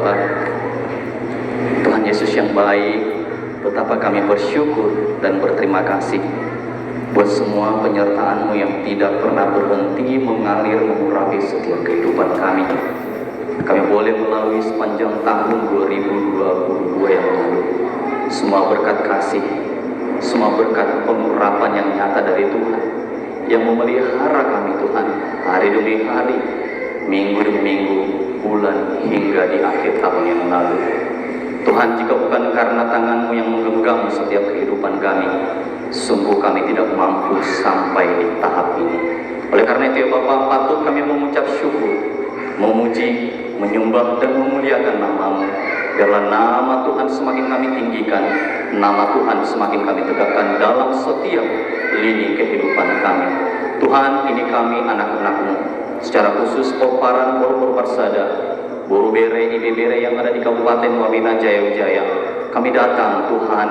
Tuhan. Tuhan Yesus yang baik, betapa kami bersyukur dan berterima kasih buat semua penyertaan-Mu yang tidak pernah berhenti mengalir mengurapi setiap kehidupan kami. Kami boleh melalui sepanjang tahun 2022 yang lalu. Semua berkat kasih, semua berkat pengurapan yang nyata dari Tuhan, yang memelihara kami Tuhan, hari demi hari, minggu demi minggu, bulan hingga di akhir tahun yang lalu. Tuhan, jika bukan karena tangan-Mu yang menggenggam setiap kehidupan kami, sungguh kami tidak mampu sampai di tahap ini. Oleh karena itu ya Bapa, patut kami mengucap syukur, memuji, menyembah dan memuliakan nama-Mu. Biarlah nama Tuhan semakin kami tinggikan, nama Tuhan semakin kami tegakkan dalam setiap lini kehidupan kami. Tuhan, ini kami anak-anak-Mu, secara khusus Poparan Boro Parsada, Boro Bere, Ibe Bere yang ada di Kabupaten Wamena Jaya Wijaya. Kami datang Tuhan,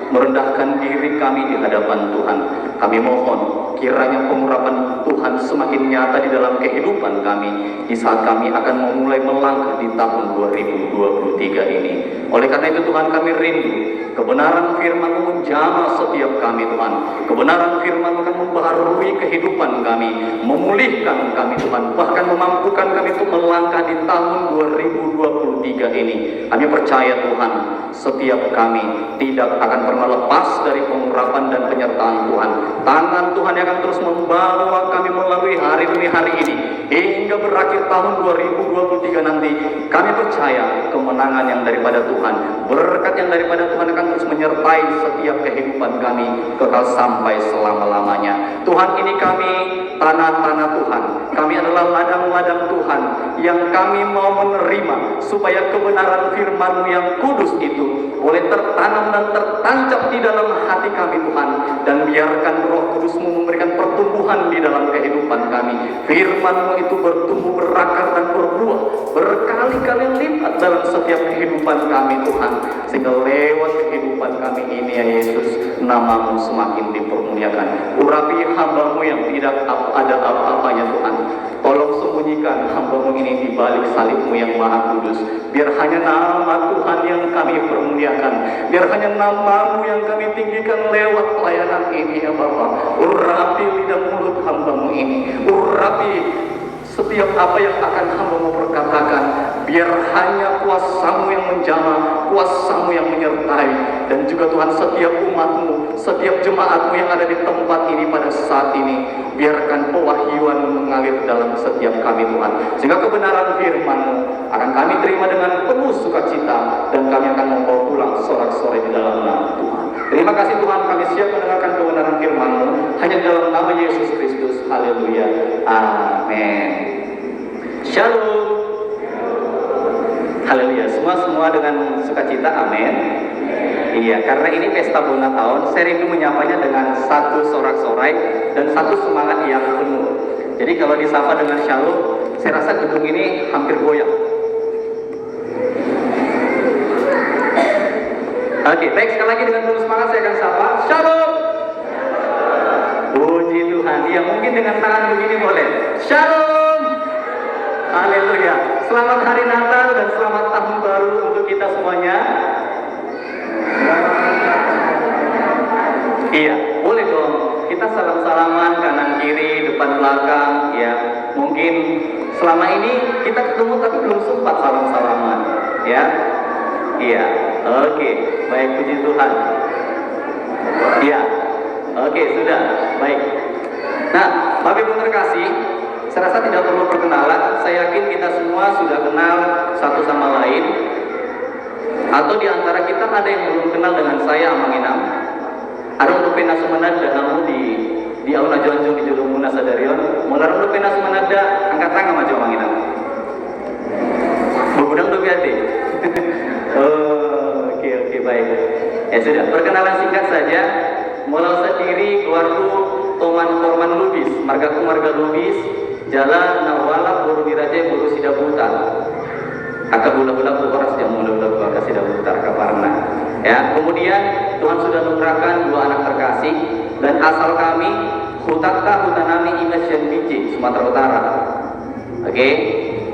merendahkan diri kami di hadapan Tuhan. Kami mohon kiranya pengurapan Tuhan semakin nyata di dalam kehidupan kami di saat kami akan memulai melangkah di tahun 2023 ini. Oleh karena itu Tuhan, kami rindu kebenaran firman-Mu menjamah setiap kami Tuhan. Kebenaran firman-Mu akan membaharui kehidupan kami, memulihkan kami Tuhan, bahkan memampukan kami untuk melangkah di tahun 2023 ini. Kami percaya Tuhan, setiap kami tidak akan pernah lepas dari pengurapan dan penyertaan Tuhan. Tangan Tuhan yang akan terus membawa kami melalui hari demi hari ini hingga berakhir tahun 2023 nanti. Kami percaya kemenangan yang daripada Tuhan, berkat yang daripada Tuhan akan terus menyertai setiap kehidupan kami kekal sampai selama-lamanya. Tuhan, ini kami tanah-tanah Tuhan, kami adalah ladang-ladang Tuhan yang kami mau menerima supaya kebenaran firman-Mu yang kudus itu boleh tertanam dan tertancap di dalam hati kami Tuhan, dan biarkan Roh Kudus-Mu memberikan pertumbuhan di dalam kehidupan kami. Firman-Mu itu bertumbuh, berakar dan berbuah berkali-kali lipat dalam setiap kehidupan kami Tuhan, sehingga lewat kehidupan kami ini ya Yesus, nama-Mu semakin dipermuliakan. Urapi hamba-Mu yang tidak ada apa-apanya Tuhan. Tolong sembunyikan hamba-Mu ini di balik salib-Mu yang maha kudus. Biar hanya nama Tuhan yang kami permuliakan, biar hanya nama-Mu yang kami tinggikan lewat pelayanan ini ya Bapa. Urapi lidah mulut hamba-Mu ini, urapi setiap apa yang akan hamba-Mu perkatakan, biar hanya kuasa-Mu yang menjamah, kuasa-Mu yang menyertai. Dan juga Tuhan, setiap umat-Mu, setiap jemaat-Mu yang ada di tempat ini pada saat ini, biarkan pewahyuan mengalir dalam setiap kami Tuhan, sehingga kebenaran firman-Mu akan kami terima dengan penuh sukacita, dan kami akan membawa pulang sorak-sorai di dalam nama Tuhan. Terima kasih Tuhan, kami siap mendengarkan kebenaran firman-Mu hanya dalam nama Yesus Kristus. Haleluya, amin. Shalom. Haleluya, semua dengan sukacita, amin. Iya, karena ini pesta Bona tahun, saya rindu menyapanya dengan satu sorak-sorai dan satu semangat yang penuh. Jadi kalau disapa dengan shalom, saya rasa gedung ini hampir goyang. Oke, baik, sekali lagi dengan penuh semangat saya akan sapa shalom. Puji Tuhan. Ya, mungkin dengan tangan begini boleh. Shalom. Haleluya. Selamat hari Natal dan selamat tahun baru untuk kita semuanya. Iya, boleh dong. Kita salam-salaman kanan kiri, depan belakang, ya. Mungkin selama ini kita ketemu tapi belum sempat salam-salaman, ya. Iya. Oke, baik, puji Tuhan. Iya. Oke, sudah. Baik. Nah, Bapak Ibu terkasih, saya rasa tidak perlu perkenalan. Saya yakin kita semua sudah kenal satu sama lain. Atau di antara kita ada yang belum kenal dengan saya, Amanginam. Ada untuk pena sumanada namu di auna jonjong di judul muna sadarion. Mular untuk pena sumanada angkat tangan maju Amanginam. Begudang tuh biati. Oke, baik. Ya sudah, perkenalan singkat saja. Mulau sendiri keluarga Toman Korman Lubis, marga Lubis, Jalan Nawala Buru Diraja Buru Sidabuta. Aka bula-bula bukan sejak mula-bula bukan Sidabuta Kaparna. Ya, kemudian Tuhan sudah menerangkan dua anak terkasih, dan asal kami Hutakta Hutanami Ingasyan Biji, Sumatera Utara. Oke.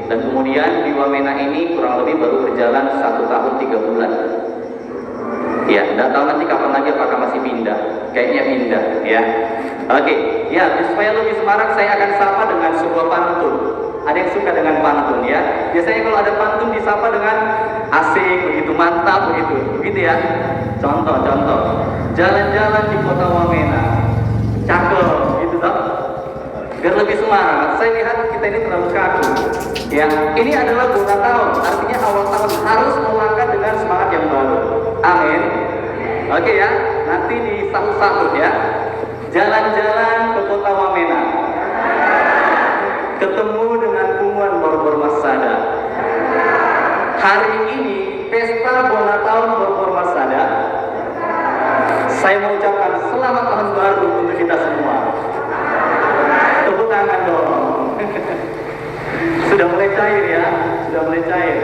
Dan kemudian di Wamena ini kurang lebih baru berjalan 1 tahun 3 bulan. Ya, tidak tahu nanti kapan lagi apakah masih pindah. Kayaknya pindah, ya. Oke, ya, supaya lebih semarak saya akan sapa dengan sebuah pantun. Ada yang suka dengan pantun, ya. Biasanya kalau ada pantun disapa dengan asik, begitu mantap, begitu ya. Contoh. Jalan-jalan di kota Wamena, cakep, gitu toh. Biar lebih semangat. Saya lihat kita ini terlalu kaku. Ya, ini adalah bulan tahun, artinya awal tahun harus melangkah dengan semangat yang baru. Amin. Oke ya, nanti disahut-sahut ya. Jalan-jalan ke kota Wamena, ketemu dengan Punguan Borbor Masada. Hari ini pesta Bona Tahun Borbor Masada. Saya mengucapkan selamat tahun baru untuk kita semua. Tepuk tangan dong. Sudah mulai cair ya,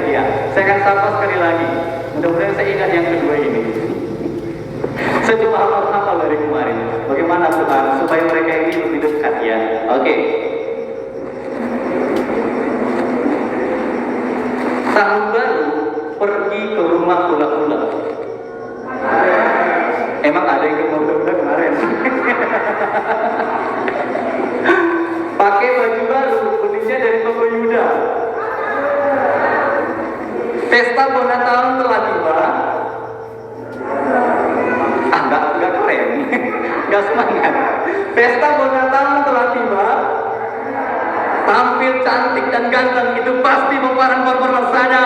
ya. Saya akan sapa sekali lagi. Mudah-mudahan saya ingat yang kedua ini. Saya coba hafal dari kemarin. Bagaimana Tuhan supaya mereka ini lebih dekat ya. Oke. Tahun baru pergi ke rumah hula-hula. Emang ada yang ke rumah hula-hula kemarin? Pakai baju baru, belinya dari toko Yuda. Pesta Bona Tahun telah tiba. Enggak keren, enggak semangat. Pesta Bona Tahun telah tiba. Tampil cantik dan ganteng itu pasti Bongkaran Borbor Masada.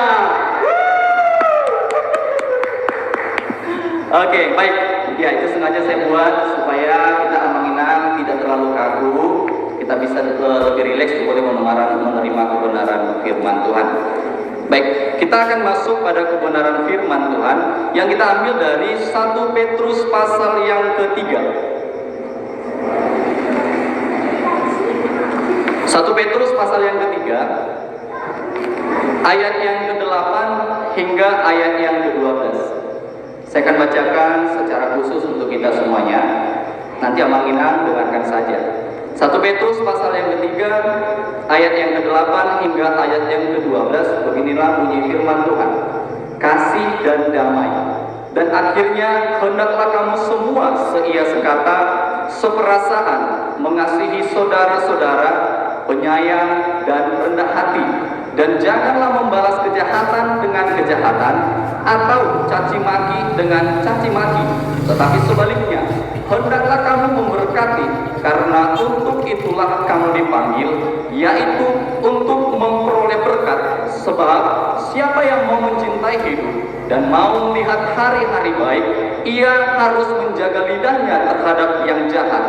Oke, baik. Ya, itu sengaja saya buat supaya kita amanginang, tidak terlalu kaku. Kita bisa lebih rileks boleh menerima kebenaran firman Tuhan. Baik, kita akan masuk pada kebenaran firman Tuhan yang kita ambil dari 1 Petrus pasal yang ketiga. 1 Petrus pasal yang ketiga, ayat yang ke-8 hingga ayat yang ke-12. Saya akan bacakan secara khusus untuk kita semuanya. Nanti amanginang dengarkan saja. 1 Petrus pasal yang ketiga, ayat yang ke-8 hingga ayat yang ke-12. Beginilah bunyi firman Tuhan. Kasih dan damai. Dan akhirnya hendaklah kamu semua seia sekata, seperasaan, mengasihi saudara-saudara, penyayang dan rendah hati. Dan janganlah membalas kejahatan dengan kejahatan atau caci maki dengan caci maki, tetapi sebaliknya hendaklah kamu memberkati, karena untuk itulah kamu dipanggil, yaitu untuk memperoleh berkat. Sebab siapa yang mau mencintai hidup dan mau melihat hari-hari baik, ia harus menjaga lidahnya terhadap yang jahat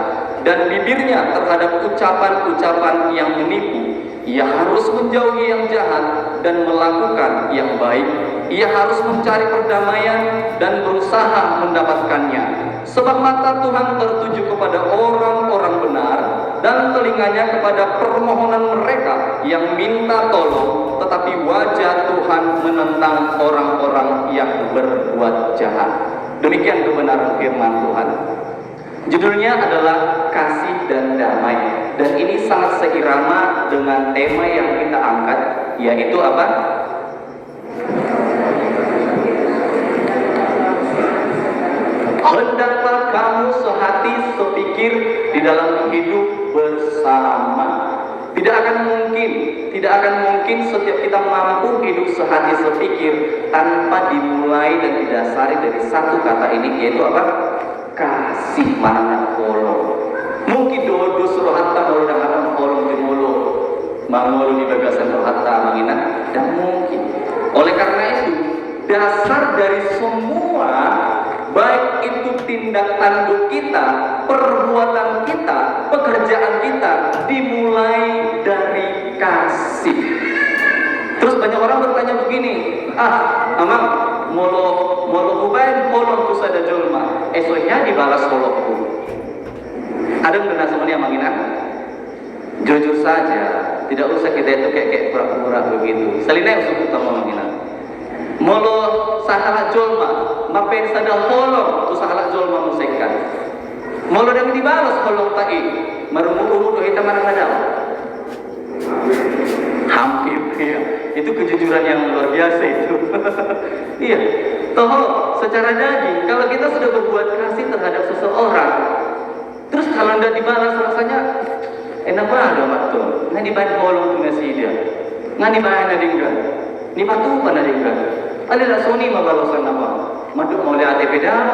dan bibirnya terhadap ucapan-ucapan yang menipu. Ia harus menjauhi yang jahat dan melakukan yang baik. Ia harus mencari perdamaian dan berusaha mendapatkannya. Sebab mata Tuhan tertuju kepada orang-orang benar dan telinganya kepada permohonan mereka yang minta tolong, tetapi wajah Tuhan menentang orang-orang yang berbuat jahat. Demikian kebenaran firman Tuhan. Judulnya adalah Kasih dan Damai, dan ini sangat seirama dengan tema yang kita angkat, yaitu apa? Hendaklah kamu sehati sepikir di dalam hidup bersama. Tidak akan mungkin setiap kita mampu hidup sehati sepikir tanpa dimulai dan didasari dari satu kata ini, yaitu apa? Kasih mana kolong. Mungkin dodo suruh hatta baru dengan kolong di mulut, mangolo di bagasan hatta manginan, dan mungkin. Oleh karena itu, dasar dari semua, baik itu tindak tanduk kita, perbuatan kita, pekerjaan kita, dimulai dari kasih. Terus banyak orang bertanya begini, amang molo kubain kolong tu sada jolma, esoknya dibalas kolongku. Ada benar semuanya mangina? Jujur saja, tidak usah kita itu kayak pura-pura begitu. Salina yang suku tamu mangina. Molo sahala jolma, mapen sada kolong tu sahala jolma musekan. Molo dan dibalas kolong tai, marumurudo kita mana kadang. Hampir. Iya, itu kejujuran yang luar biasa itu. Iya, toh secara daging, kalau kita sudah berbuat kasih terhadap seseorang, terus kalau tidak dibalas rasanya enak banget waktu. Nggak dibayar holong tuh nasi dia, nggak dibayar nadingga, ini patuh apa nadingga? Ada lah Sony mabalosan apa? Maduk mau lihat pedang,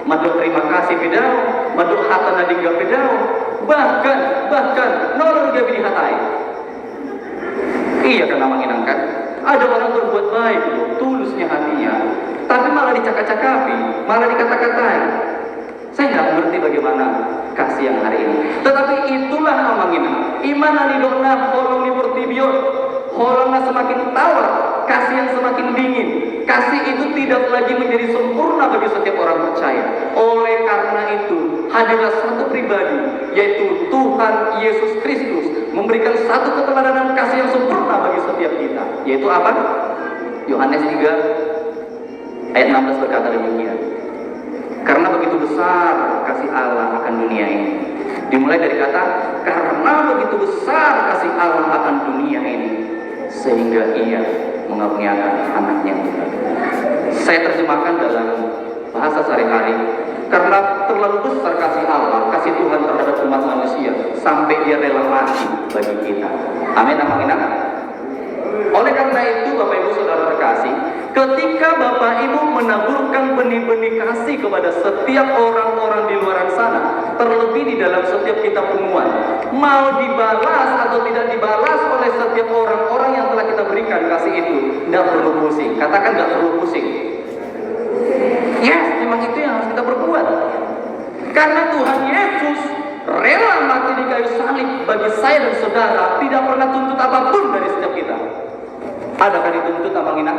maduk terima kasih pedang, maduk hata nadingga pedang, bahkan nolong dia pilih hatai. Iya karena menginangkan. Ada orang berbuat baik, tulusnya hatinya, tapi malah dicakap-cakapi, malah dikata-katai. Saya nggak mengerti bagaimana kasih yang hari ini. Tetapi itulah amangina. Iman anidokna holong niburtibiot, holongna semakin tawar, kasih yang semakin dingin. Kasih itu tidak lagi menjadi sempurna bagi setiap orang percaya. Oleh karena itu, hadirlah satu pribadi, yaitu Tuhan Yesus Kristus, memberikan satu keteladanan kasih yang sempurna bagi setiap kita. Yaitu apa? Yohanes 3 ayat 16 berkata demikian. Karena begitu besar kasih Allah akan dunia ini. Dimulai dari kata, karena begitu besar kasih Allah akan dunia ini, sehingga ia mengaruniakan anaknya. Saya terjemahkan dalam bahasa sehari-hari, karena terlalu besar kasih Allah, kasih Tuhan terhadap umat manusia, sampai dia rela mati bagi kita. Amin, amin, amin. Oleh karena itu, Bapak Ibu Saudara terkasih, ketika Bapak Ibu menaburkan benih-benih kasih kepada setiap orang-orang di luar sana, terlebih di dalam setiap kita punguan, mau dibalas atau tidak dibalas oleh setiap orang-orang yang telah kita berikan kasih itu, tidak perlu pusing. Katakan tidak perlu pusing. Yes, memang itu yang harus kita berbuat. Karena Tuhan Yesus rela mati di kayu salib bagi saya dan saudara, tidak pernah tuntut apapun dari setiap kita. Adakah dituntut Abang Ina?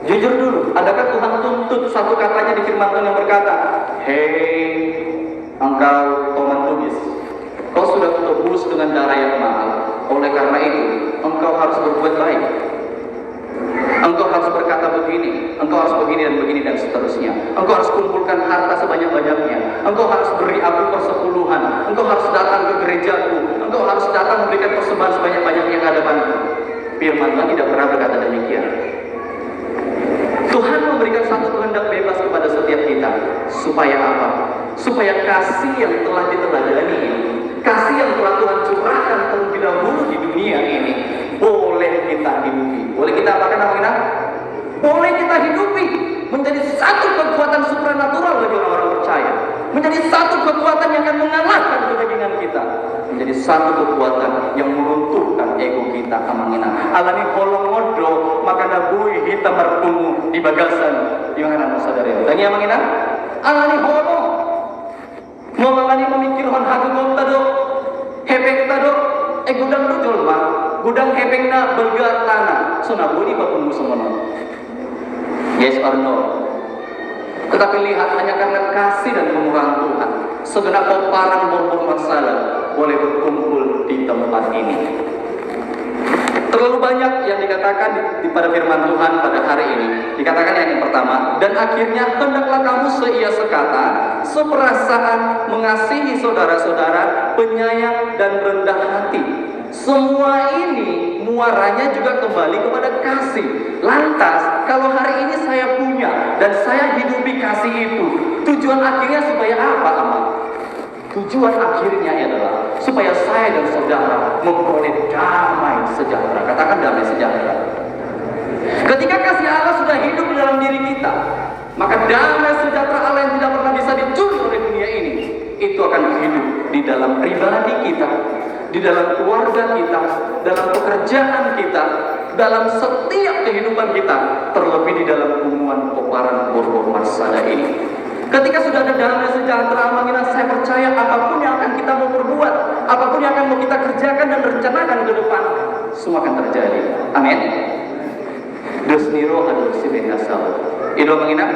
Jujur dulu, adakah Tuhan tuntut satu katanya di firman Tuhan yang berkata, hei engkau Toman Lubis, kau sudah tebus dengan darah yang mahal, oleh karena itu engkau harus berbuat baik, engkau harus berkata begini, engkau harus begini dan seterusnya, engkau harus kumpulkan harta sebanyak-banyaknya, engkau harus beri aku persepuluhan, engkau harus datang ke gerejaku, engkau harus datang memberikan persembahan sebanyak-banyaknya ke hadapanku. Firman Tuhan tidak pernah berkata demikian. Tuhan memberikan satu kehendak bebas kepada setiap kita. Supaya apa? Supaya kasih yang telah diteladani ini, kasih yang telah Tuhan curahkan terlebih dahulu di dunia ini, boleh kita hidupi. Boleh kita apakan namanya? Boleh kita hidupi menjadi satu kekuatan supranatural bagi orang-orang percaya, menjadi satu kekuatan yang akan mengalahkan kedagingan kita, menjadi satu kekuatan yang meruntuhkan ego kita. Amangina alani holong modo maka nabui hitam berpungu di bagasan di mana saudara tanya amangina alani holong mau alani memikirkan hakikat tado hepeng tado gudang tu jolma gudang hepeng na bergerak tanah so nabui berpungu semono. Yes or no? Tetapi lihat, hanya karena kasih dan kemurahan Tuhan, segenap peparang borbong masalah boleh berkumpul di tempat ini. Terlalu banyak yang dikatakan pada firman Tuhan pada hari ini. Dikatakan yang pertama, dan akhirnya hendaklah kamu seia sekata, seperasaan, mengasihi saudara-saudara, penyayang dan rendah hati. Semua ini muaranya juga kembali kepada kasih. Lantas, kalau hari ini saya punya dan saya hidupi kasih itu, tujuan akhirnya supaya apa, Amal? Tujuan akhirnya adalah supaya saya dan saudara memperoleh damai sejahtera. Katakan damai sejahtera. Ketika kasih Allah sudah hidup di dalam diri kita, maka damai sejahtera Allah yang tidak pernah bisa dicuri oleh dunia ini, itu akan hidup di dalam pribadi kita, di dalam keluarga kita, dalam pekerjaan kita, dalam setiap kehidupan kita, terlebih di dalam hubungan peparan borbong masalah ini. Ketika sudah ada damai sejahtera, mengira saya percaya apapun yang akan kita mau berbuat, apapun yang akan mau kita kerjakan dan rencanakan ke depan, semua akan terjadi. Amin. Desniro adu siben asal. Ido mengira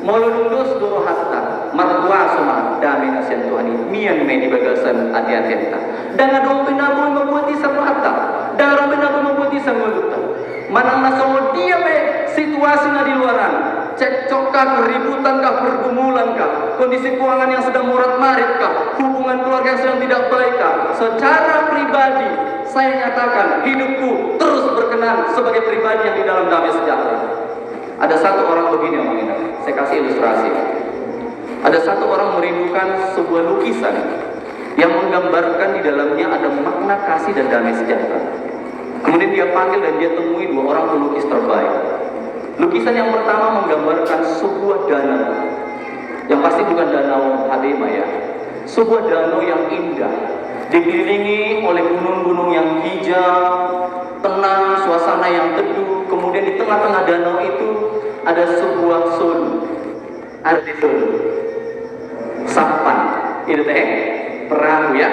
molodus doro hatta marwa soma damai nasian Tuhan ini mian me di bagasan ati-atianta. Dan adong pinaboy membuat isang hatta, darah pinaboy membuat isang maluta. Manang nasa dia me situasi na di luaran. Cekcok kah, keributan kah, pergumulan kah, kondisi keuangan yang sedang morat-marit kah, hubungan keluarga yang sedang tidak baik kah, secara pribadi saya nyatakan hidupku terus berkenan sebagai pribadi yang di dalam damai sejahtera. Ada satu orang begini Omong Indah, saya kasih ilustrasi. Ada satu orang merindukan sebuah lukisan yang menggambarkan di dalamnya ada makna kasih dan damai sejahtera. Kemudian dia panggil dan dia temui dua orang pelukis terbaik. Lukisan yang pertama menggambarkan sebuah danau, yang pasti bukan danau Hadema ya, sebuah danau yang indah, dikelilingi oleh gunung-gunung yang hijau, tenang, suasana yang teduh. Kemudian di tengah-tengah danau itu ada sebuah solu, arti solu, sampan, itu teh perahu ya.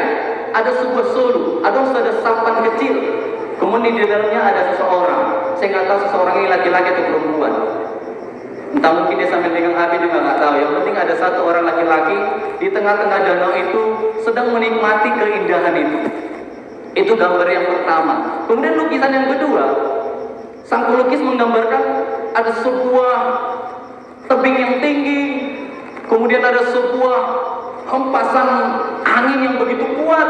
Ada sebuah solu, ada sampan kecil. Kemudian di dalamnya ada seseorang. Saya nggak tahu seseorang ini laki-laki atau perempuan. Entah mungkin dia sambil pegang api juga nggak tahu. Yang penting ada satu orang laki-laki di tengah-tengah danau itu sedang menikmati keindahan itu. Itu gambar yang pertama. Kemudian lukisan yang kedua, sang pelukis menggambarkan ada sebuah tebing yang tinggi, kemudian ada sebuah hempasan angin yang begitu kuat,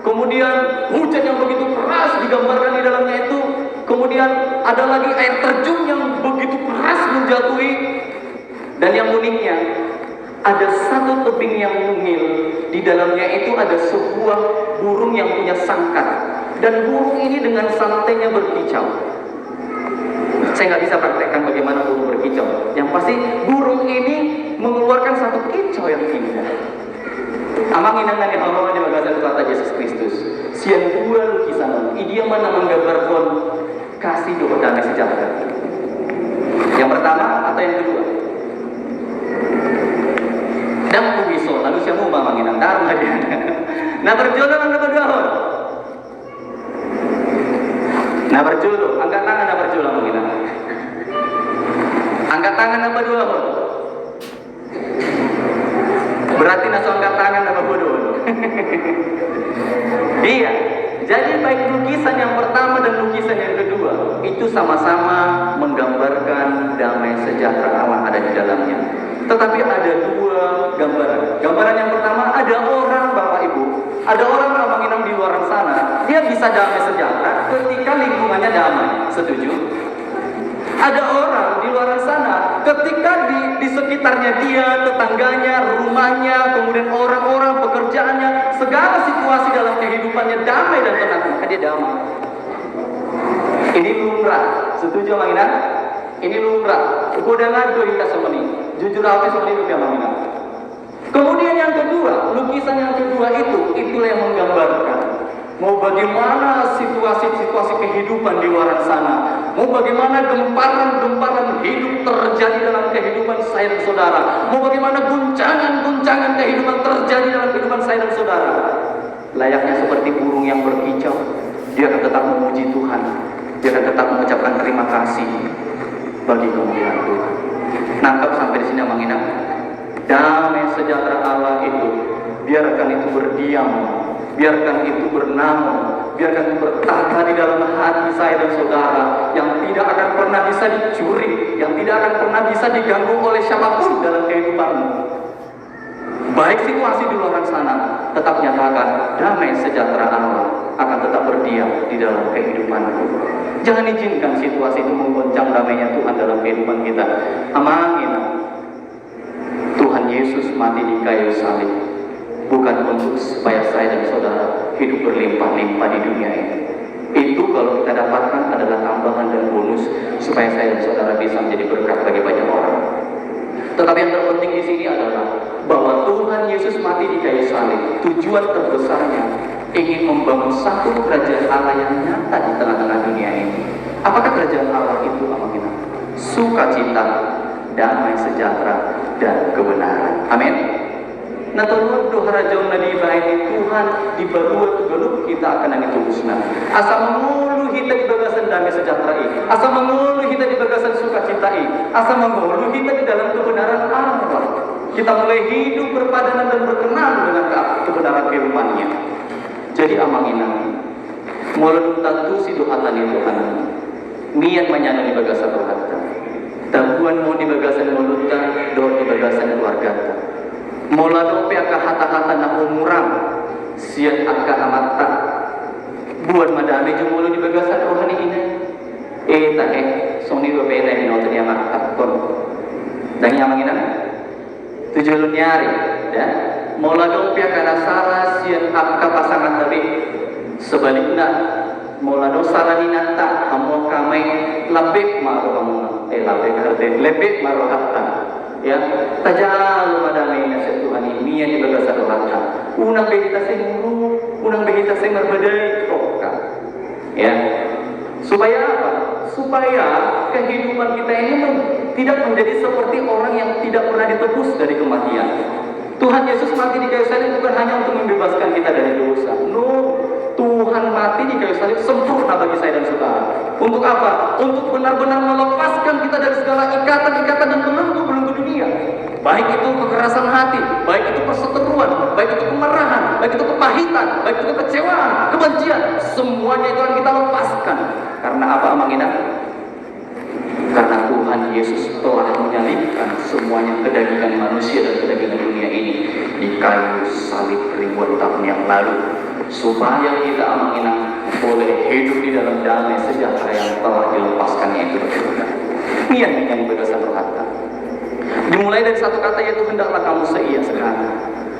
kemudian hujan yang begitu keras digambarkan di dalamnya itu, kemudian ada lagi air terjun yang begitu keras menjatuhi, dan yang uniknya ada satu tebing yang mungil, di dalamnya itu ada sebuah burung yang punya sangkar, dan burung ini dengan santainya berkicau. Saya nggak bisa praktekkan bagaimana burung berkicau. Yang pasti burung ini mengeluarkan satu kicau yang indah. Amang inang nani hawa di bagasan kata Yesus Kristus. Sian dua lukisan, idia mana menggambarkan kasih doa damai sejahtera. Yang pertama atau yang kedua? Dan kubiso, lalu siapa mau amang inang dharma dia. Nah berjodoh angkat berdua. Nah berjodoh, angkat tangan nah berjodoh amang inang. Angkat tangan apa dua hon? Berarti naso angkat tangan apa bodoh? Iya. Jadi baik lukisan yang pertama dan lukisan yang kedua itu sama-sama menggambarkan damai sejahtera Allah ada di dalamnya. Tetapi ada dua gambaran. Gambaran yang pertama ada orang Bapak Ibu, ada orang Abang Inam di luar sana, dia bisa damai sejahtera ketika lingkungannya damai. Setuju? Ada orang di luar sana ketika di sekitarnya dia, tetangganya, rumahnya, kemudian orang-orang, pekerjaannya, segala situasi dalam kehidupannya damai dan tenang, maka dia damai. Ini lumrah. Setuju Mang Ina? Ini lumrah. Udah ngadu kita semeni. Jujur apa semeni itu Mang Ina. Kemudian yang kedua, lukisan yang kedua itulah yang menggambarkan mau bagaimana situasi-situasi kehidupan di luar sana, mau bagaimana gemparan-gemparan hidup terjadi dalam kehidupan saya dan saudara, mau bagaimana guncangan-guncangan kehidupan terjadi dalam kehidupan saya dan saudara. Layaknya seperti burung yang berkicau, dia akan tetap memuji Tuhan, dia akan tetap mengucapkan terima kasih bagi kemuliaan Tuhan. Nangkap sampai di sini Mang Ina? Damai sejahtera Allah itu, biarkan itu berdiam, biarkan itu bernaung, biarkan itu bertata di dalam hati saya dan saudara, yang tidak akan pernah bisa dicuri, yang tidak akan pernah bisa diganggu oleh siapapun dalam kehidupanmu. Baik situasi di luar sana, tetap nyatakan damai sejahtera Allah akan tetap berdiam di dalam kehidupanmu. Jangan izinkan situasi itu menggoncang damainya Tuhan dalam kehidupan kita. Amin. Tuhan Yesus mati di kayu salib bukan untuk supaya saya dan saudara hidup berlimpah-limpah di dunia ini. Itu kalau kita dapatkan adalah tambahan dan bonus supaya saya dan saudara bisa menjadi berkat bagi banyak orang. Tetapi yang terpenting di sini adalah bahwa Tuhan Yesus mati di kayu salib, tujuan terbesarnya ingin membangun satu kerajaan Allah yang nyata di tengah-tengah dunia ini. Apakah kerajaan Allah itu? Amin. Sukacita, damai sejahtera, dan kebenaran. Amin. Nah turut doa jauh nadi baik Tuhan di barua tugaluk kita akan yang terusna. Asa mengulu kita di bagasan damai sejahtera ini. Asa mengulu kita di bagasan sukacita ini. Asa mengulu kita di dalam kebenaran Allah. Kita mulai hidup berpadanan dan berkenan dengan kebenaran firman-Nya. Jadi amang inang, mulut tentu si doa tadi Tuhan. Niat menyana di bagasan rohata. Tabuan mau di bagasan mulutnya, doa di bagasan keluarga. Moladope aka hata-hata na umurang siat aka amata buat madami jumulu di bagasan rohani ini. Tahe soni do beda ni nonton yang akon. Dan yang mangina tujuan nyari ya. Moladope aka nasara siat aka pasangan tadi sebaliknya molado saraninata hamo kamay labik maro kamu lebih maro hatta ya tajal madami na sa Tuhan ini yang dibaga sa hatta unang behita sa muru unang behita sa marbadai roka ya supaya apa supaya kehidupan kita ini tidak menjadi seperti orang yang tidak pernah ditebus dari kematian. Tuhan Yesus mati di kayu salib bukan hanya untuk membebaskan kita dari dosa. No, Tuhan mati di kayu salib sempurna bagi saya dan saudara. Untuk apa? Untuk benar-benar melepaskan kita dari segala ikatan-ikatan dan belenggu-belenggu dunia. Baik itu kekerasan hati, baik itu perseteruan, baik itu kemarahan, baik itu kepahitan, baik itu kekecewaan, kebencian. Semuanya itu akan kita lepaskan. Karena apa, Amangina? Karena Tuhan Yesus telah menyalibkan semuanya kedagingan manusia dan kedagingan dunia ini di kayu salib ribuan tahun yang lalu, supaya kita Amangina boleh hidup di dalam damai sejahtera yang telah dilepaskannya itu bersyukur. Ini yang berdasar rohata. Dimulai dari satu kata yaitu hendaklah kamu seia sekata.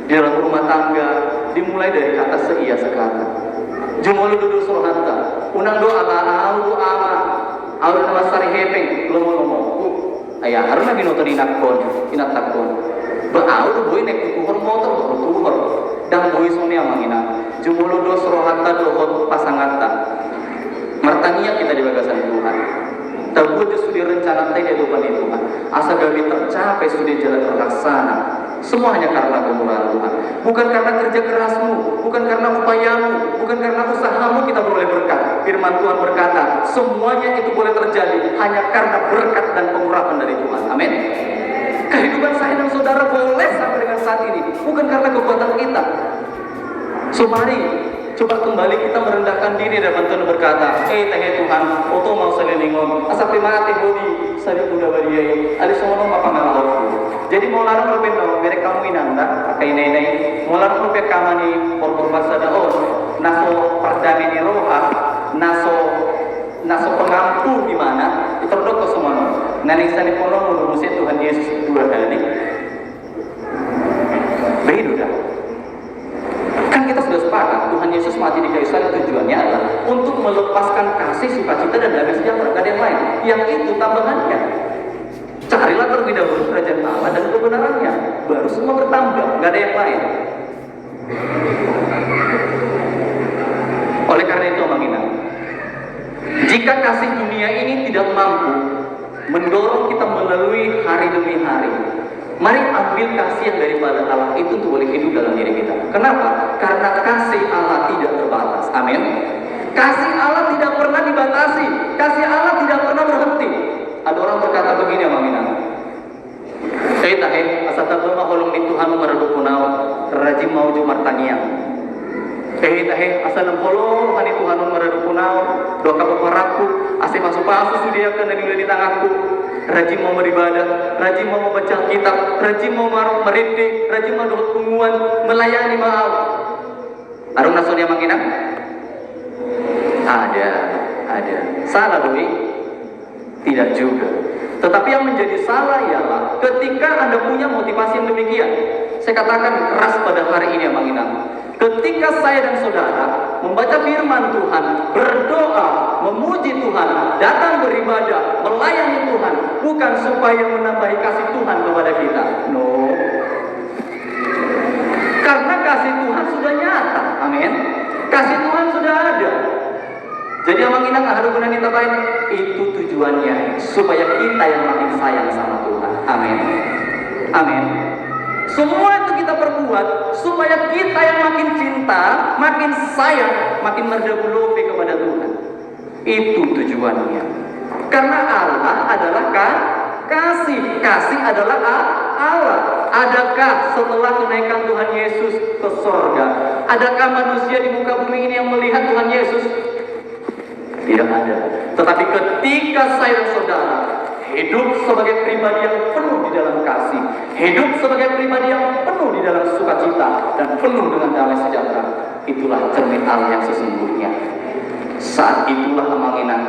Di dalam rumah tangga dimulai dari kata seia sekata. Jumolo duduk rohata. Unang doa au ama. Aura nama sari hepeng lomo ayah harus lagi nonton inatakon beau tuh boy nek tuhor motor tuhor dan boy soni amangina jumulu dos rohata dohot pasangata mertania kita di bagasan Tuhan terbuat sudah rencana teh di depan Tuhan asa gawi tercapai sudah jalan terlaksana semua hanya karena kemurahan Tuhan, bukan karena kerja kerasmu, bukan karena upayamu, bukan karena usahamu kita boleh berkat. Firman Tuhan berkata, semuanya itu boleh terjadi hanya karena berkat dan pengurahan dari Tuhan. Amin. Kehidupan saya dan saudara boleh sampai dengan saat ini, bukan karena kekuatan kita. So mari coba kembali kita merendahkan diri dan Tuhan berkata, teh Tuhan, oto mau salilingon, asap mati bodi, sari kuda bariai, alisono mapangalawku. Jadi mau larang lebih tahu, mereka kamu inanda, pakai nenek, mau larang lebih kamani, por sadaon, naso perdamai ni roha, naso pengampu di mana, itu dok kesemono. Nenek sani pono mengurusi Tuhan Yesus 2 kali. Begitu dah. Kan kita sudah sepakat, Tuhan Yesus mati di kayu salib tujuannya adalah untuk melepaskan kasih, sukacita dan damai sejahtera, gak ada yang lain. Yang itu tambahannya. Carilah terlebih dahulu kerajaan Allah dan kebenarannya, baru semua bertambah, nggak ada yang lain. Oleh karena itu, Amangina, jika kasih dunia ini tidak mampu mendorong kita melalui hari demi hari, mari ambil kasih yang daripada Allah itu untuk boleh hidup dalam diri kita. Kenapa? Karena kasih Allah tidak terbatas. Amin. Kasih Allah tidak pernah dibatasi. Kasih Allah tidak pernah berhenti. Ada orang berkata begini, Amangina. Asal tabloma holong ni Tuhan maradukunao, rajim mau jumartania. Asal nampolong hani Tuhan maradukunao, doa kapaparaku, asal masuk pasu sudia kan dari di tanganku. Rajim mau beribadah, rajim mau membaca kitab, rajim mau merintih, rajim mau doa tungguan, melayani maaf. Arung nasonya Amangina? Ada. Salah doi? Tidak juga. Tetapi yang menjadi salah ialah ketika Anda punya motivasi yang demikian. Saya katakan keras pada hari ini, Amangina. Ketika saya dan saudara membaca firman Tuhan, berdoa, memuji Tuhan, datang beribadah, melayani Tuhan, bukan supaya menambahi kasih Tuhan kepada kita. No. Karena kasih Tuhan sudah nyata. Amin. Kasih Tuhan sudah ada. Jadi Amangina nggak ada gunanya lain, itu tujuannya supaya kita yang makin sayang sama Tuhan. Amin. Amin. Semua itu kita perbuat supaya kita yang makin cinta, makin sayang, makin merdabulupi kepada Tuhan. Itu tujuannya. Karena Allah adalah kasih. Kasih adalah Allah. Adakah setelah kenaikan Tuhan Yesus ke sorga, adakah manusia di muka bumi ini yang melihat Tuhan Yesus? Tidak ada. Tetapi ketika saya dan saudara hidup sebagai pribadi yang penuh di dalam kasih, hidup sebagai pribadi yang penuh di dalam sukacita dan penuh dengan damai sejahtera. Itulah cermin Allah yang sesungguhnya. Saat itulah kemanginan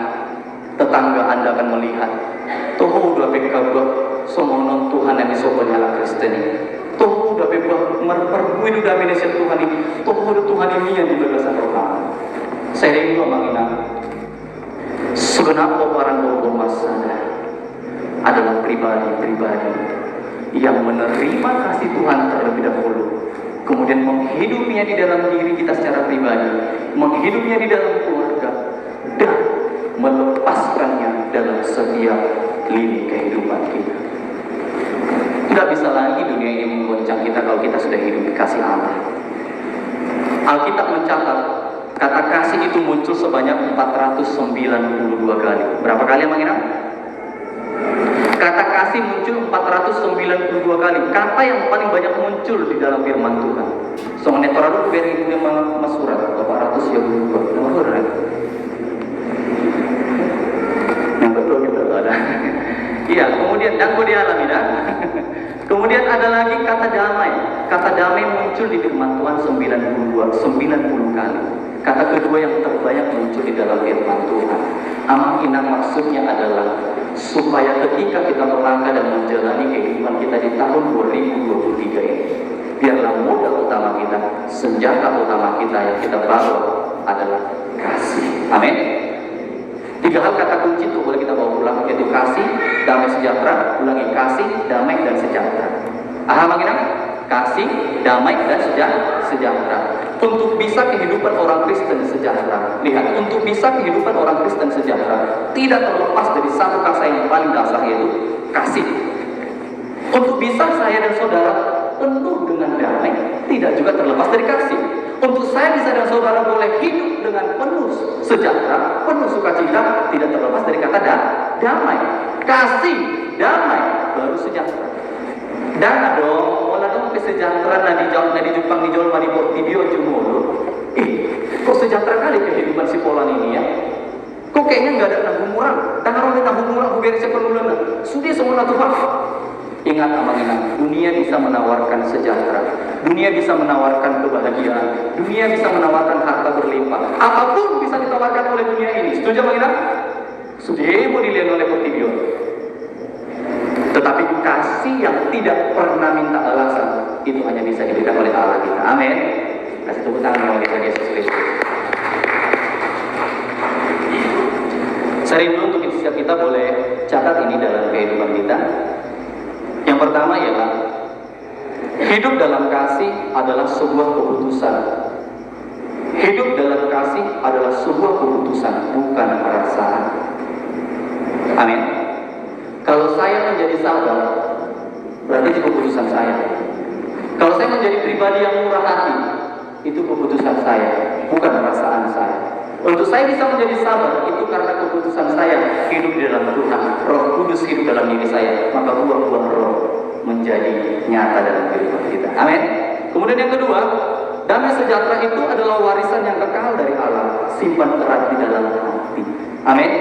tetangga Anda akan melihat, toh udah bekabah somonon Tuhan yang disopan ala Kristen. Toh udah bebah merperbuin udah menesil Tuhan ini, toh udah Tuhan ini yang dibelasan rohani. Saya rindu kemanginan. Segenap pewaran bobo masanya adalah pribadi-pribadi yang menerima kasih Tuhan terlebih dahulu, kemudian menghidupinya di dalam diri kita secara pribadi, menghidupinya di dalam keluarga, dan melepaskannya dalam setiap lini kehidupan kita. Tidak bisa lagi dunia ini menggoncang kita kalau kita sudah hidup di kasih Allah. Alkitab mencatat kata kasih itu muncul sebanyak 492 kali. Berapa kali yang mengingat? Kata kasih muncul 492 kali. Kata yang paling banyak muncul di dalam firman Tuhan. Soalnya Torah beri ini masurat 422. Nomor yang betul kita ada. Iya, kemudian dan kau dialami dah. Kemudian ada lagi kata damai. Kata damai muncul di firman Tuhan 90 kali. Kata kedua yang terbanyak muncul di dalam firman Tuhan. Amang inang maksudnya adalah supaya ketika kita melangkah dan menjalani kehidupan kita di tahun 2023 ini, biarlah modal utama kita, senjata utama kita yang kita bawa adalah kasih. Amin. 3 hal kata kunci itu boleh kita bawa pulang, yaitu kasih, damai sejahtera. Ulangi, kasih, damai dan sejahtera. Aha menginang? Kasih, damai dan sejahtera. Untuk bisa kehidupan orang Kristen sejahtera, lihat, untuk bisa kehidupan orang Kristen sejahtera tidak terlepas dari satu kata yang paling dasar, yaitu kasih. Untuk bisa saya dan saudara penuh dengan damai tidak juga terlepas dari kasih. Untuk saya bisa dan saudara boleh hidup dengan penuh sejahtera, penuh sukacita, tidak terlepas dari kata damai. Kasih, damai, baru sejahtera. Dan dong, wala dong kesejahtera nadi Jepang di Jawa di Portibio Jumolo. Kok sejahtera kali kehidupan si Polan ini ya? Kok kayaknya nggak ada nanggung orang? Dan orang yang nanggung orang biar sepenuhnya. Sudah semua Tuhan. Ingat amanah, dunia bisa menawarkan sejahtera, dunia bisa menawarkan kebahagiaan, dunia bisa menawarkan harta berlimpah. Apapun bisa ditawarkan oleh dunia ini. Setuju amanah? Sudah mau dilihat oleh Portibio. Tetapi kasih yang tidak pernah minta alasan itu hanya bisa diberikan oleh Allah kita. Amin. Kasih tepuk tangan oleh Yesus Kristus. Sering dulu untuk setiap kita boleh catat ini dalam kehidupan kita. Yang pertama ialah hidup dalam kasih adalah sebuah keputusan. Hidup dalam kasih adalah sebuah keputusan, bukan perasaan. Amin. Kalau saya menjadi sabar, berarti itu keputusan saya. Kalau saya menjadi pribadi yang murah hati, itu keputusan saya, bukan perasaan saya. Untuk saya bisa menjadi sabar, itu karena keputusan saya hidup di dalam Tuhan. Roh Kudus hidup dalam diri saya, maka buah-buah roh menjadi nyata dalam kehidupan kita. Amin. Kemudian yang kedua, damai sejahtera itu adalah warisan yang kekal dari Allah, simpan erat di dalam hati. Amin.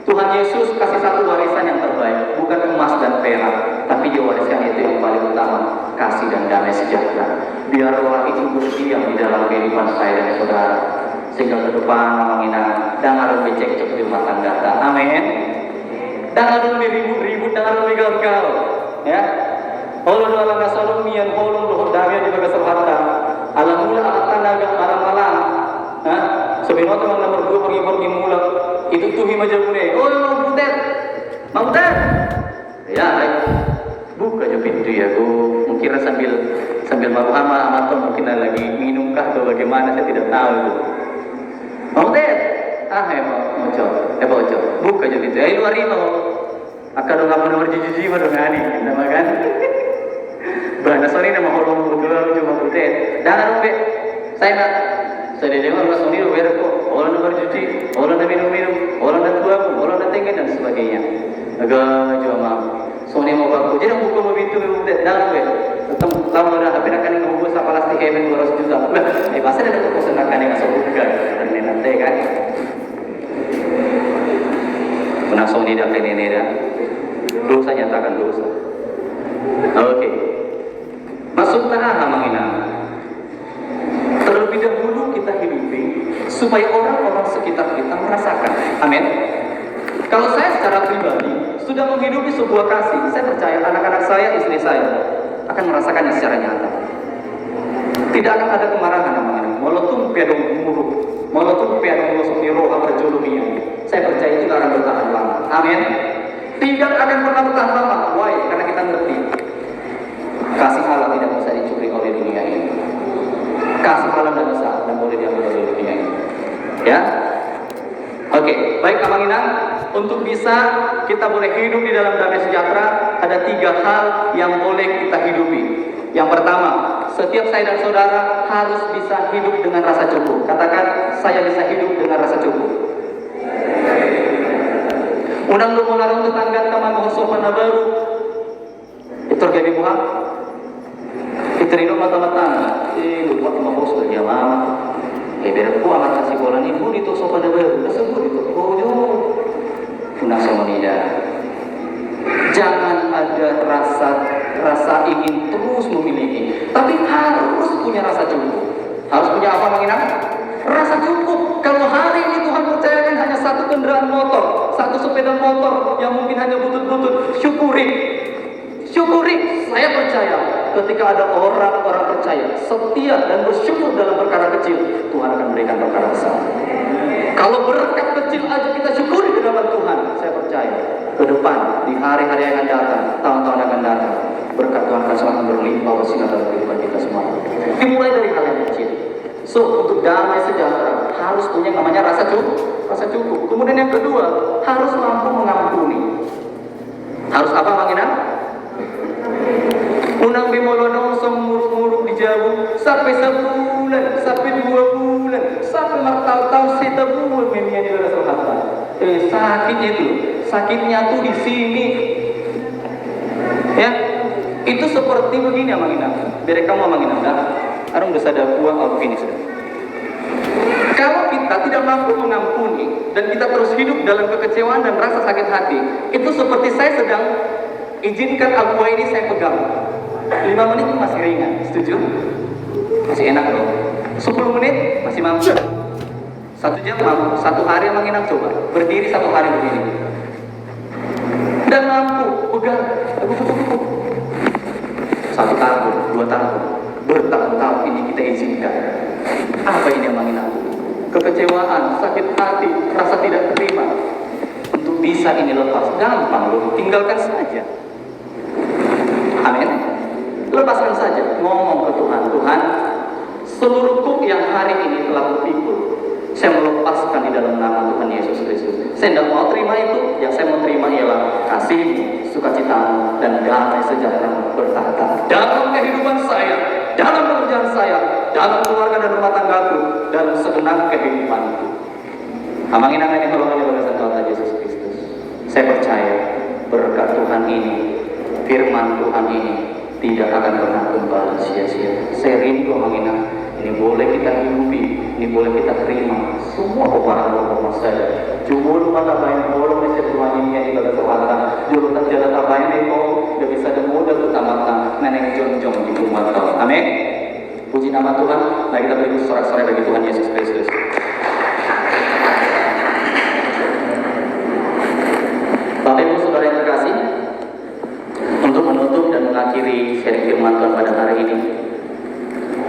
Tuhan Yesus kasih satu warisan yang terbaik, bukan emas dan perak, tapi dia wariskan itu yang paling utama, kasih dan damai sejahtera. Biarlah itu berdiam di dalam kehidupan saya dan saudara, sehingga ke depan mengingat dan harus becek-cek di rumah tangga. Amin. Dan harus ribut-ribut, dan harus gagal. Ya. Holong dalam nasalum mian holong doh damai di bagas harta. Alamula akan agak malam-malam. Nah, sebenarnya teman nomor 2 pergi mula itu tuh himajabune. Oh, butet. Mau butet. Ya, buka aja pintu ya. Gue mungkin sambil mabu amat mungkin lagi minumkah atau bagaimana, saya tidak tahu. Mau butet. Mau coba. Buka aja pintu. Ayo luar itu. Akan dong apa nomor jiji baru ngani, nama kan? Bahana sorry nama holong berdua cuma butet. Dan rumpe saya nak. Saya dengar orang Sony luar kok, orang nomor cuci, orang nak minum, orang nak tua, orang nak tinggi dan sebagainya. Agak cuma Sony mau baku, jadi buku mau pintu mau dalam web. Tetap lama dah, tapi nak kan yang buku sapalas di heaven 200 juta. Pasti ada keputusan nak kan yang asal bukan, dan nanti kan. Pernah Sony dah ini dah. supaya orang-orang sekitar kita merasakan. Amin. Kalau saya secara pribadi sudah menghidupi sebuah kasih, saya percaya anak-anak saya, istri saya akan merasakannya secara nyata. Tidak akan ada kemarahan namanya. Walaupun pedong muruk, walaupun pedong losok niro berjolumia, saya percaya itu akan bertahan lama. Amin. Tidak akan pernah bertahan lama. Why? Karena kita ngerti kasih Allah tidak bisa dicuri oleh dunia ini. Kasih Allah tidak bisa dan boleh diambil oleh dunia ini. Ya. Oke, baik Abang Inang, untuk bisa kita boleh hidup di dalam damai sejahtera, ada 3 hal yang boleh kita hidupi. Yang pertama, setiap saya dan saudara harus bisa hidup dengan rasa cukup. Katakan, saya bisa hidup dengan rasa cukup. Unang lumalarong tetangga kama mohon sopan baru. Itu gabi buah. Itrino mata-mata. Lupa mahos lagi mama. Beda ku amat kasih bola nih, bu itu sopan baru. Tersebut itu. Oh, punah sama dia. Jangan ada rasa ingin terus memiliki, tapi harus punya rasa cukup. Harus punya apa, Bang Inang? Rasa cukup. Kalau hari ini Tuhan percayakan hanya 1 kendaraan motor, 1 sepeda motor yang mungkin hanya butut-butut, syukuri. Syukuri. Saya percaya ketika ada orang-orang percaya, setia dan bersyukur dalam perkara kecil, Tuhan akan memberikan perkara besar. Kalau berkat kecil aja kita syukuri di hadapan Tuhan, saya percaya ke depan, di hari-hari yang akan datang, tahun-tahun yang akan datang, berkat Tuhan akan semakin berlimpah bersinar dalam kehidupan kita semua. Dimulai dari hal yang kecil. So, untuk damai sejahtera harus punya namanya rasa cukup. Kemudian yang kedua, harus mampu mengampuni. Harus apa, Bang Inang? Unang bimolonong muruk-muruk dijauh sampai sebulan, sampai 2 bulan, sampai bertahun-tahun setebulan media di dalam sohatan. Sakitnya itu, sakitnya tuh di sini. Ya, itu seperti begini, Bang Inang. Biar kamu, Bang Inang, dah. Arung udah sadar buah aku ini sudah. Kalau kita tidak mampu mengampuni dan kita terus hidup dalam kekecewaan dan rasa sakit hati, itu seperti saya sedang izinkan aqua ini saya pegang. 5 menit masih ringan, setuju? Masih enak loh. 10 menit masih mampu. 1 jam mampu. 1 hari Bang Inang coba berdiri 1 hari begini. Dan mampu pegang. 1 tahun, 2 tahun, bertahun-tahun ini kita izinkan. Apa ini Bang Inang? Kekecewaan, sakit hati, rasa tidak terima. Untuk bisa ini lepas, gampang loh, tinggalkan saja. Amin. Lepaskan saja, ngomong ke Tuhan, Tuhan, seluruh kuk yang hari ini telah kupikul, saya melepaskan di dalam nama Tuhan Yesus Kristus. Saya tidak mau terima itu, yang saya mau terima ialah kasih, sukacita, dan damai sejahtera bertahta dalam kehidupan saya, dalam pekerjaan saya, dalam keluarga dan rumah tanggaku, dalam segenap kehidupanku. Amangin ini kalau oleh Tuhan Yesus Kristus. Saya percaya berkat Tuhan ini, firman Tuhan ini tidak akan pernah kembali sia-sia. Saya rindu mengingat ini boleh kita hidupi, ini boleh kita terima. Semua peperangan saya. Jumur mata bayan bolong di Tuhan ini yang kita kekuatan. Jurutan jalan tabayan itu tidak bisa demudah utama neneng jonjong di rumah Tuhan. Amin. Puji nama Tuhan. Mari kita beri sorak-sorai bagi Tuhan Yesus Kristus. Bapak Ibu Saudara yang terkasih, untuk menutup dan mengakhiri sharing firman Tuhan pada hari ini,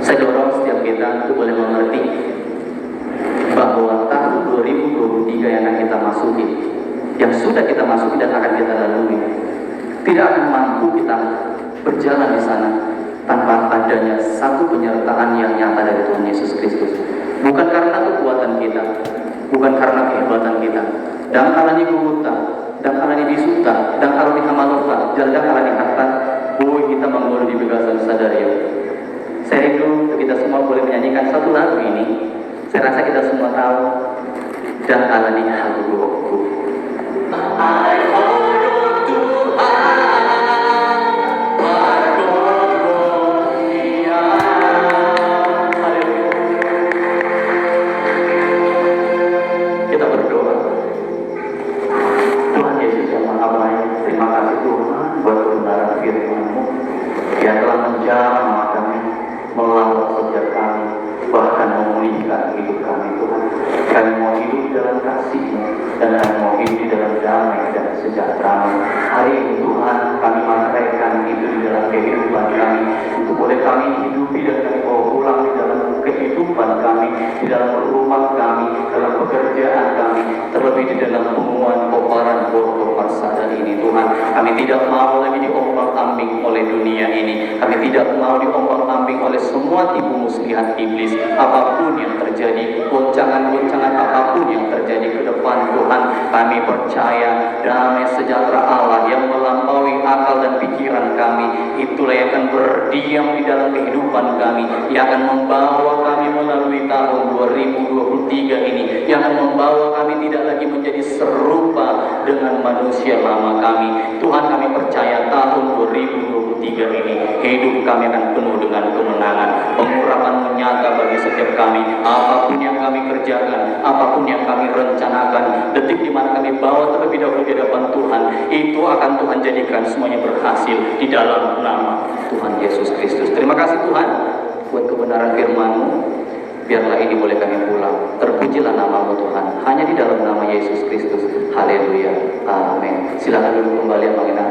saya dorong setiap kita untuk boleh mengerti bahwa tahun 2023 yang akan kita masuki, yang sudah kita masuki dan akan kita lalui, tidak akan mampu kita berjalan di sana tanpa adanya satu penyertaan yang nyata dari Tuhan Yesus Kristus. Bukan karena kekuatan kita, bukan karena kehebatan kita, dan kalani kuhuta, dan kalani bisuta, dan kalani hamaluta, dan kalani harta, boy kita menggol di begasan sadario. Saya rindu kita semua boleh menyanyikan satu lagu ini. Saya rasa kita semua tahu, dan kalani haluku. Yang telah menjamah kami, melawat setiap kami, bahkan memulihkan hidup kami Tuhan. Kami mau hidup di dalam kasih-Mu, dan kami mau hidup di dalam damai dan sejahtera. Hari ini Tuhan, kami mengharapkan itu di dalam kehidupan kami, untuk boleh kami hidupi dan kami bawa pulang di dalam kehidupan kami, di dalam rumah kami, dalam pekerjaan kami, terlebih di dalam pengumuman koparan Borgo Parsada ini. Tuhan, kami tidak mau lagi diombang-ambing oleh dunia ini. Kami tidak mau diombang-ambing oleh semua tipu muslihat iblis. Apapun yang terjadi, goncangan-goncangan apapun yang terjadi ke depan, Tuhan, kami percaya damai sejahtera Allah yang melampaui akal dan pikiran kami, itulah yang akan berdiam di dalam kehidupan kami, yang akan membawa kami melalui tahun 2023 ini, yang akan membawa kami tidak lagi menjadi serupa dengan manusia lama kami. Tuhan, kami percaya tahun 2023 ini hidup kami akan penuh dengan kemenangan. Pengurapan-Mu nyata bagi setiap kami. Apapun yang kami kerjakan, apapun yang kami rencanakan, detik di mana kami bawa terlebih dahulu di hadapan Tuhan, itu akan Tuhan jadikan semuanya berhasil di dalam nama Tuhan Yesus Kristus. Terima kasih Tuhan buat kebenaran firman-Mu. Biarlah ini boleh kami pulang. Terpujilah nama-Mu Tuhan, hanya di dalam nama Yesus Kristus. Haleluya, amin. Silakan dulu kembali Abang Ina.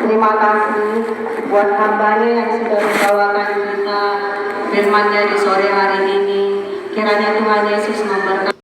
Terima kasih buat hamba-Nya yang sudah membawakan kita firman-Nya di sore hari ini. Kiranya Tuhan Yesus memberkati.